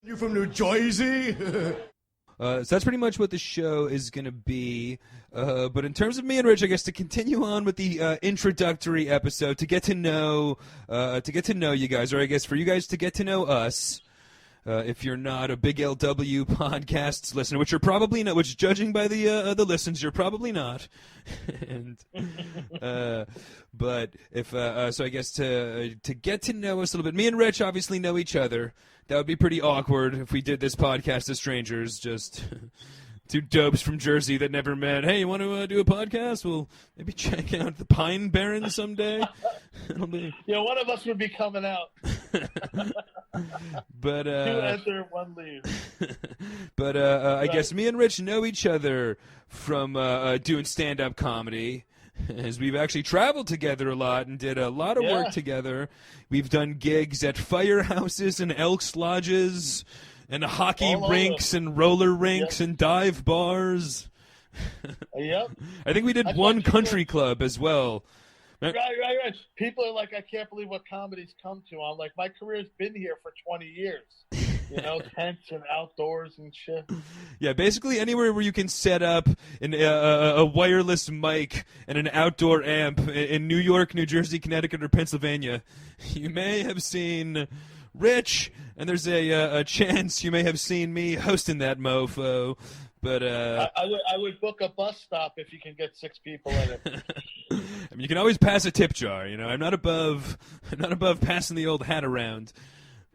You from New Jersey? So that's pretty much what the show is going to be. But in terms of me and Rich, I guess to continue on with the introductory episode, to get to know you guys, or I guess for you guys to get to know us. If you're not a big LW podcasts listener, which you're probably not, which judging by the listens, you're probably not. And but if so, I guess to get to know us a little bit, me and Rich obviously know each other. That would be pretty awkward if we did this podcast as strangers, just two dopes from Jersey that never met. Hey, you want to do a podcast? Well, maybe check out the Pine Barrens someday. It'll be... Yeah, one of us would be coming out. But two enter, one leave. But I guess me and Rich know each other from doing stand-up comedy, as we've actually traveled together a lot and did a lot of work together. We've done gigs at firehouses and Elks Lodges and hockey rinks and roller rinks and dive bars. Yep. I think we did one country club as well. Right. People are like, I can't believe what comedy's come to. I'm like, my career's been here for 20 years. You know, tents and outdoors and shit. Yeah, basically anywhere where you can set up a wireless mic and an outdoor amp in New York, New Jersey, Connecticut, or Pennsylvania. You may have seen Rich, and there's a chance you may have seen me hosting that mofo. But I would book a bus stop if you can get 6 people in it. I mean, you can always pass a tip jar. You know, I'm not above passing the old hat around.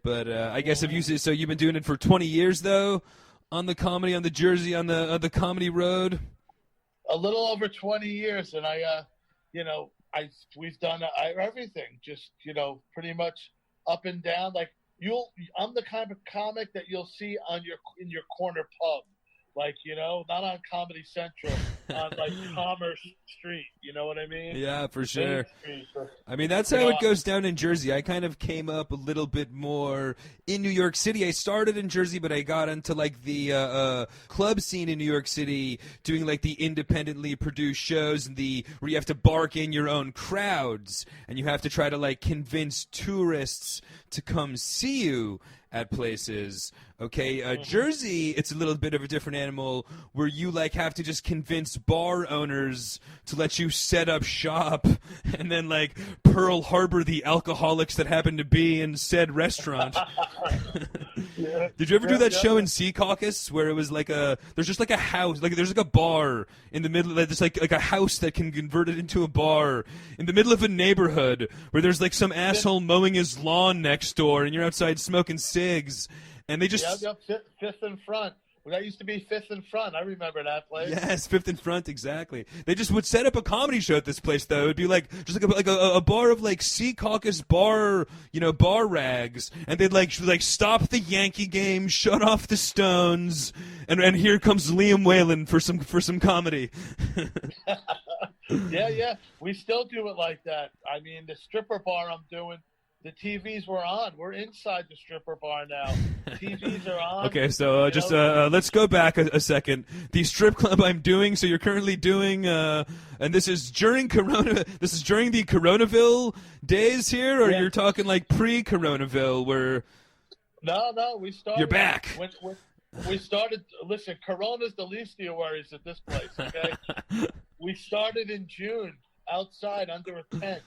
But I guess so you've been doing it for 20 years though, on the comedy, on the Jersey, on the comedy road. A little over 20 years, and we've done everything, just pretty much up and down. Like I'm the kind of comic that you'll see in your corner pub. Like, not on Comedy Central, on, like, Commerce Street. You know what I mean? Yeah, for sure. I mean, that's how it goes down in Jersey. I kind of came up a little bit more in New York City. I started in Jersey, but I got into, like, the club scene in New York City, doing, like, the independently produced shows and where you have to bark in your own crowds, and you have to try to, like, convince tourists to come see you at places. Okay, Jersey, it's a little bit of a different animal where you like have to just convince bar owners to let you set up shop and then like Pearl Harbor the alcoholics that happen to be in said restaurant. Did you ever do that show in Sea Caucus where it was like there's just like a house, like there's like a bar in the middle, there's like a house that can convert it into a bar in the middle of a neighborhood where there's like some asshole mowing his lawn next door and you're outside smoking cigs. And they just Fifth and Front. Well, that used to be Fifth and Front. I remember that place. Yes, Fifth and Front, exactly. They just would set up a comedy show at this place, though. It'd be like just like a bar of like Sea Caucus bar rags, and they'd like stop the Yankee game, shut off the Stones, and here comes Liam Whalen for some comedy. Yeah. We still do it like that. I mean, the stripper bar I'm doing. The TVs were on. We're inside the stripper bar now. TVs are on. Okay, so let's go back a second. The strip club I'm doing, so you're currently doing, and this is during Corona. This is during the Coronaville days here, or you're talking like pre-Coronaville, where? No, we started. You're back. We started. Listen, Corona's the least of your worries at this place. Okay, we started in June outside under a tent.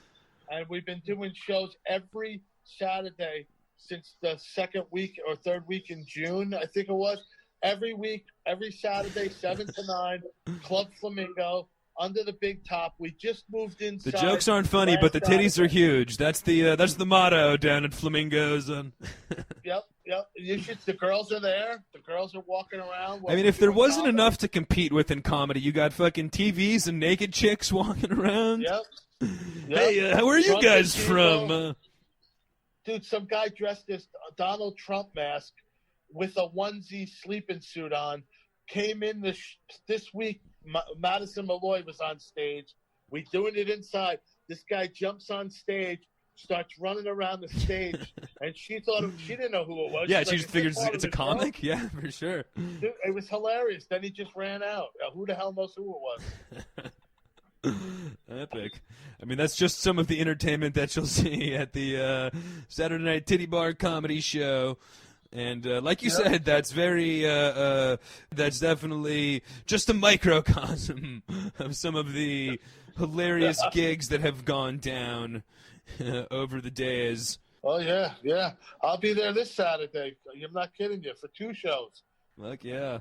And we've been doing shows every Saturday since the second week or third week in June, I think it was. Every week, every Saturday, 7 to 9, Club Flamingo, under the big top. We just moved inside. The jokes aren't funny, but the titties are huge. That's the motto down at Flamingos. Yep. The girls are there. The girls are walking around. I mean, if there wasn't enough to compete with in comedy, you got fucking TVs and naked chicks walking around. Yep. Hey, where are you guys from? Dude, some guy dressed as Donald Trump mask with a onesie sleeping suit on came in this week. Madison Malloy was on stage. We doing it inside. This guy jumps on stage, starts running around the stage, and she didn't know who it was. Yeah, she just figures it's a comic. Show? Yeah, for sure. Dude, it was hilarious. Then he just ran out. Who the hell knows who it was? Epic. I mean, that's just some of the entertainment that you'll see at the Saturday Night Titty Bar comedy show. And like you said, that's very that's definitely just a microcosm of some of the hilarious gigs that have gone down over the days. Oh, yeah. I'll be there this Saturday. I'm not kidding you, for 2 shows. Fuck yeah.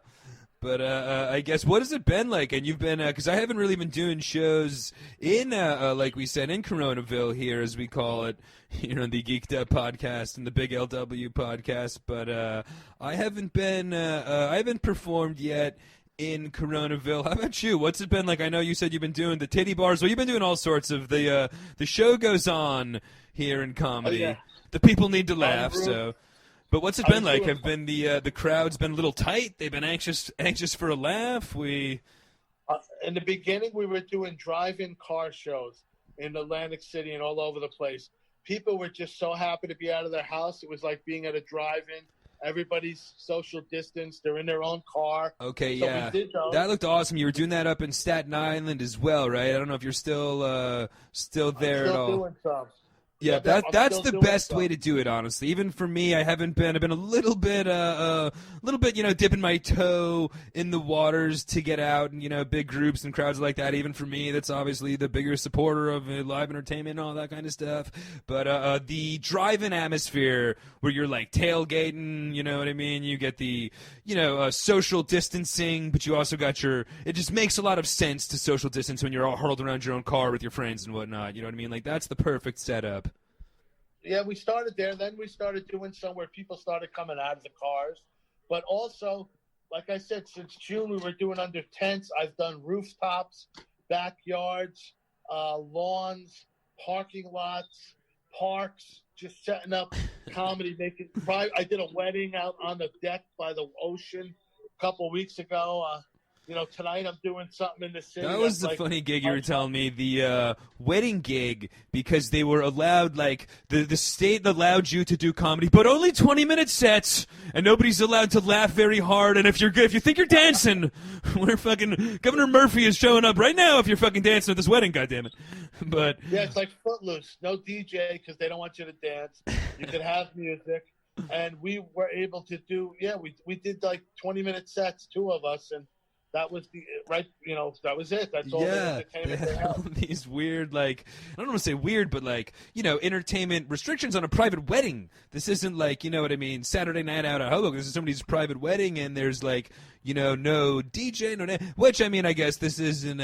But I guess, what has it been like? And you've been, because I haven't really been doing shows in, like we said, in Coronaville here, as we call it, the Geeked Up podcast and the Big LW podcast. But I haven't performed yet in Coronaville. How about you? What's it been like? I know you said you've been doing the titty bars. Well, you've been doing all sorts of the show goes on here in comedy. Oh, yeah. The people need to laugh, so. But what's it been like? Have been the crowds been a little tight? They've been anxious for a laugh. In the beginning, we were doing drive-in car shows in Atlantic City and all over the place. People were just so happy to be out of their house. It was like being at a drive-in. Everybody's social distance. They're in their own car. Okay, so yeah, that looked awesome. You were doing that up in Staten Island as well, right? I don't know if you're still there at all. Doing some. Yeah, that's the best way to do it, honestly. Even for me, I've been a little bit, dipping my toe in the waters to get out and, big groups and crowds like that. Even for me, that's obviously the bigger supporter of live entertainment and all that kind of stuff. But the drive-in atmosphere where you're like tailgating, you know what I mean? You get the, social distancing, but you also got it just makes a lot of sense to social distance when you're all huddled around your own car with your friends and whatnot. You know what I mean? Like, that's the perfect setup. Yeah, we started there. Then we started doing some where people started coming out of the cars. But also, like I said, since June, we were doing under tents. I've done rooftops, backyards, lawns, parking lots, parks, just setting up comedy. I did a wedding out on the deck by the ocean a couple weeks ago. Tonight I'm doing something in the city. That was the funny gig you were telling me, the wedding gig, because they were allowed, like, the state allowed you to do comedy, but only 20-minute sets, and nobody's allowed to laugh very hard, and if you think you're dancing, we're fucking, Governor Murphy is showing up right now if you're fucking dancing at this wedding, goddammit. But yeah, it's like Footloose. No DJ, because they don't want you to dance. You can have music. And we were able to do, we did like 20-minute sets, 2 of us, and that was that was it. That's all the entertainment they had. These weird, like, I don't want to say weird, but like, entertainment restrictions on a private wedding. This isn't like, you know what I mean, Saturday night out at Hoboken. This is somebody's private wedding, and there's like, no DJ, which, I mean, I guess this isn't,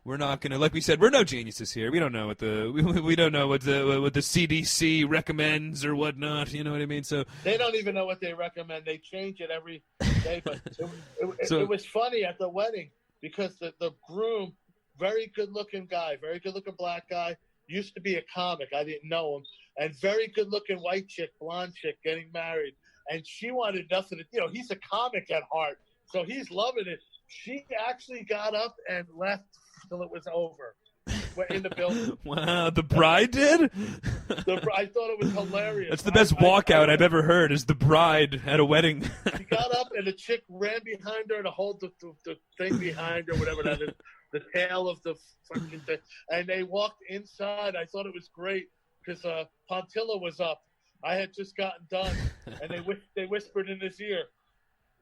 we're not gonna, like we said, we're no geniuses here. We don't know what we don't know what the CDC recommends or whatnot. You know what I mean? So they don't even know what they recommend. They change it every day. But it was funny at the wedding because the groom, very good looking guy, very good looking black guy, used to be a comic. I didn't know him, and very good looking white chick, blonde chick, getting married, and she wanted nothing to. He's a comic at heart, so he's loving it. She actually got up and left till it was over. We're in the building. Wow, the bride did? I thought it was hilarious. That's the best walkout I've ever heard, is the bride at a wedding. She got up and the chick ran behind her to hold the thing behind her, whatever that is, the tail of the fucking thing. And they walked inside. I thought it was great because Pontilla was up. I had just gotten done, and they whispered in his ear,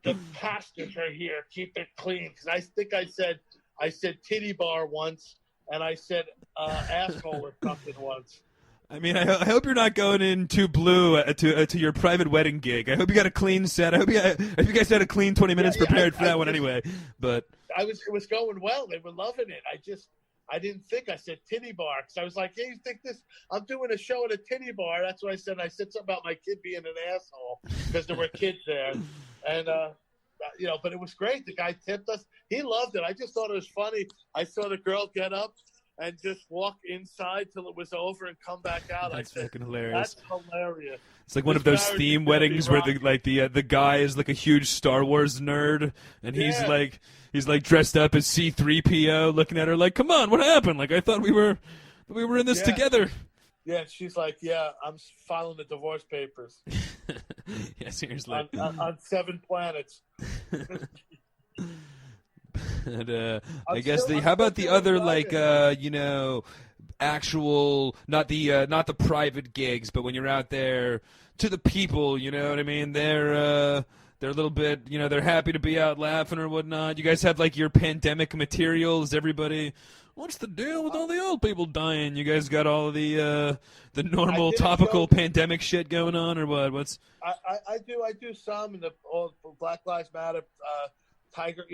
"The pastors are here. Keep it clean." Because I think I said titty bar once, and I said asshole or something once. I mean, I hope you're not going in too blue to your private wedding gig. I hope you got a clean set. I hope you guys had a clean 20 minutes prepared for that one anyway. But it was going well. They were loving it. I didn't think. I said titty bar because I was like, "Hey, you think this? I'm doing a show at a titty bar." That's what I said. I said something about my kid being an asshole because there were kids there, and but it was great. The guy tipped us. He loved it. I just thought it was funny. I saw the girl get up and just walk inside till it was over and come back out. That's fucking hilarious. That's hilarious. It's like one of those theme weddings where the guy is like a huge Star Wars nerd, and he's like dressed up as C-3PO, looking at her like, "Come on, what happened? Like, I thought we were in this together." Yeah, she's like, "Yeah, I'm filing the divorce papers." Yeah, seriously. On 7 planets. And, I guess how about the other, like, actual, not the private gigs, but when you're out there to the people. You know what I mean? They're a little bit, they're happy to be out laughing or whatnot. You guys have like your pandemic materials. Everybody, what's the deal with all the old people dying? You guys got all the normal topical pandemic shit going on, or what? I do some in the Black Lives Matter, Tiger,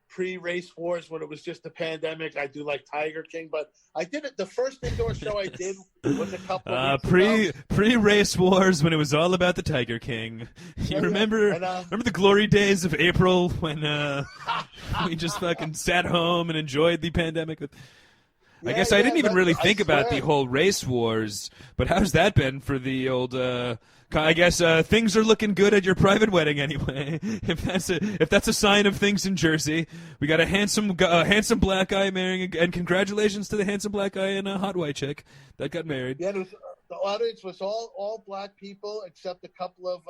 pre race wars when it was just a pandemic. I do like Tiger King, but I did it. The first indoor show I did was a couple of weeks ago. Pre race wars when it was all about the Tiger King. You remember the glory days of April when we just fucking sat home and enjoyed the pandemic? I guess I didn't even really think about the whole race wars, but how's that been for the old? I guess things are looking good at your private wedding anyway. If that's a sign of things in Jersey, we got a handsome black guy marrying, and congratulations to the handsome black guy and a hot white chick that got married. Yeah, the audience was all black people except a couple of.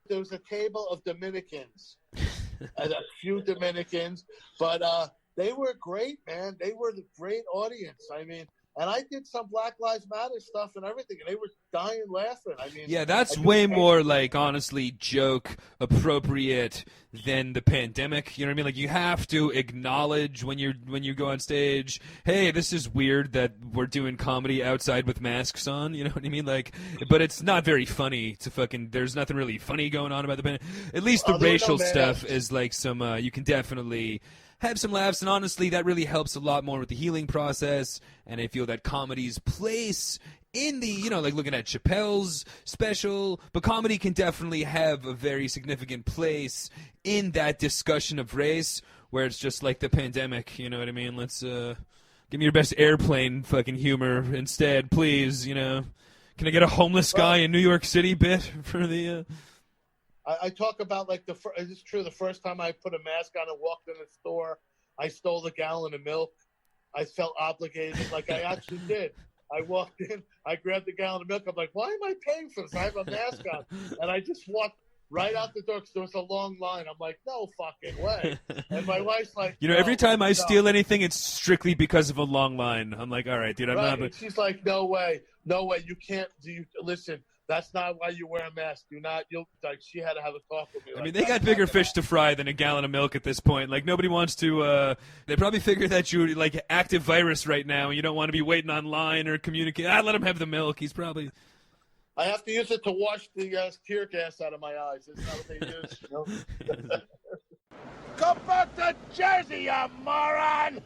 There was a table of Dominicans, and a few Dominicans, but they were great, man. They were the great audience. I mean. And I did some Black Lives Matter stuff and everything, and they were dying laughing. I mean, yeah, that's way more like honestly joke appropriate than the pandemic. You know what I mean? Like you have to acknowledge when you go on stage, hey, this is weird that we're doing comedy outside with masks on. You know what I mean? Like, but it's not very funny to fucking. There's nothing really funny going on about the pandemic. At least the racial stuff is like some. You can definitely have some laughs, and honestly, that really helps a lot more with the healing process. And I feel that comedy's place in the, like looking at Chappelle's special, but comedy can definitely have a very significant place in that discussion of race, where it's just like the pandemic, you know what I mean? Let's, give me your best airplane fucking humor instead, please, Can I get a homeless guy in New York City bit for the, I talk about like it's true. The first time I put a mask on and walked in a store, I stole a gallon of milk. I felt obligated, like I actually did. I walked in, I grabbed the gallon of milk. I'm like, why am I paying for this? I have a mask on, and I just walked right out the door because there was a long line. I'm like, no fucking way. And my wife's like, every time I steal anything, it's strictly because of a long line. I'm like, all right, dude, I'm not. And she's like, no way, you can't. Listen. That's not why you wear a mask. She had to have a talk with me. I mean, they got bigger fish to fry than a gallon of milk at this point. Like, nobody wants to, they probably figure that you're, like, active virus right now, and you don't want to be waiting online or communicate. Let him have the milk. He's probably... I have to use it to wash the tear gas out of my eyes. That's not what they use, Go back to Jersey, you moron!